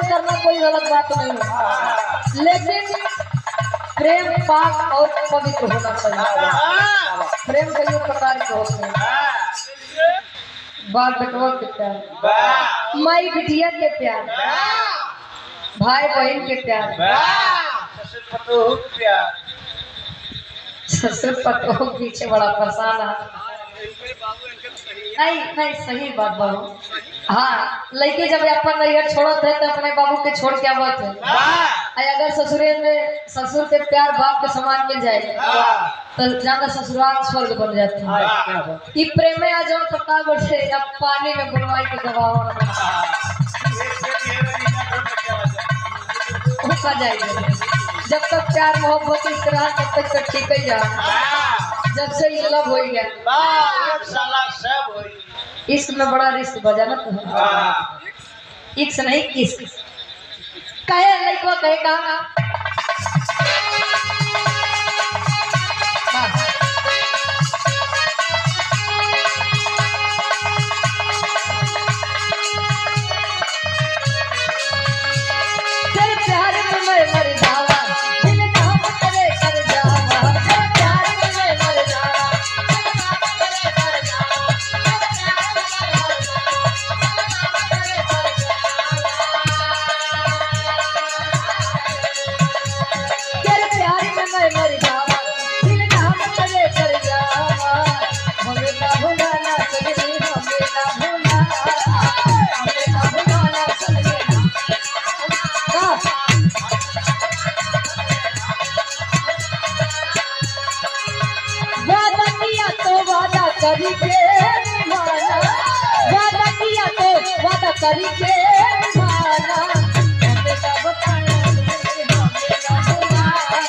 करना कोई गलत बात नहीं है, लेकिन प्रेम पाक और पवित्र होना चाहिए। प्रेम कई प्रकार के होते हैं, बाप बेटवा के प्यार, माई बिटिया के प्यार, भाई बहन के प्यार, ससुर पतोह पीछे बड़ा परेशान है। नहीं नहीं सही बात बाबू। हाँ, लड़के जब अपन नैहर छोड़त है तो अपने बाबू के छोड़ के आवत है। अगर ससुरे में ससुर के प्यार बाप के समान मिल जाए तो ज्यादा ससुराल स्वर्ग बन जाता है। ये प्रेम में आ जाओ प्रताप से अब पानी में बुलवाई के दबाव जाएगा। जब तक प्यार मोहब्बत इस तरह तब तक तो ठीक ही जा। जब से ये लव हो गया इश्क में बड़ा रिस्क बजा ना तो इश्क नहीं किस कहे लड़का कहे कहा तेरे प्यार में मैं मर जावा, दिल काम करे कर जावा, तेरे प्यार में मैं मर जावा, दिल काम करे कर जावा, तेरे प्यार में मैं मर जावा, दिल काम करे कर जावा, हमें ना भुलाना सजनी, हमें ना भुलाना, हमें ना भुलाना सजनी। वादा किया तो वादा करी के निभाना, वादा किया तो वादा करी के निभाना, हमें ना बताया हमें ना भुलाना।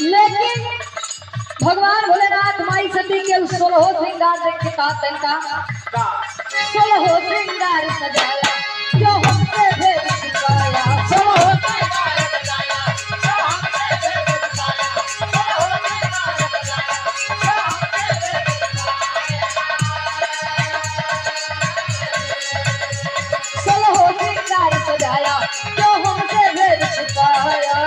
लेकिन भगवान भोलेनाथ माई सती के 16 श्रृंगार देखे कहा तनका 16 श्रृंगार सजाया जो हमसे भेद छिपाया, 16 श्रृंगार सजाया जो हमसे भेद छिपाया, 16 श्रृंगार सजाया जो हमसे भेद छिपाया, 16 श्रृंगार सजाया जो हमसे भेद छिपाया,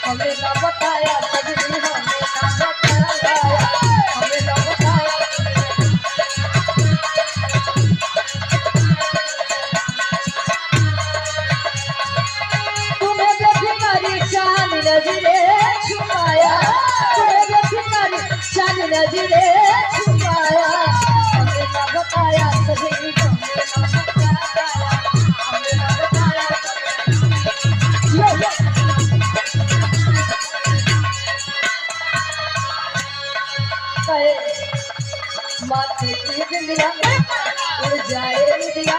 हमें ना बताया सजनी, हमें ना बताया, हमें ना बताया। तुम्हें बेफिक्री चांद नजरे छुपाया, तुम्हें बेफिक्री चांद नजरे छुपाया, हमें ना बताया सजनी, हमें ना बताया, हमें ना बताया। माथे की बिंदिया उड़ जाए बिंदिया,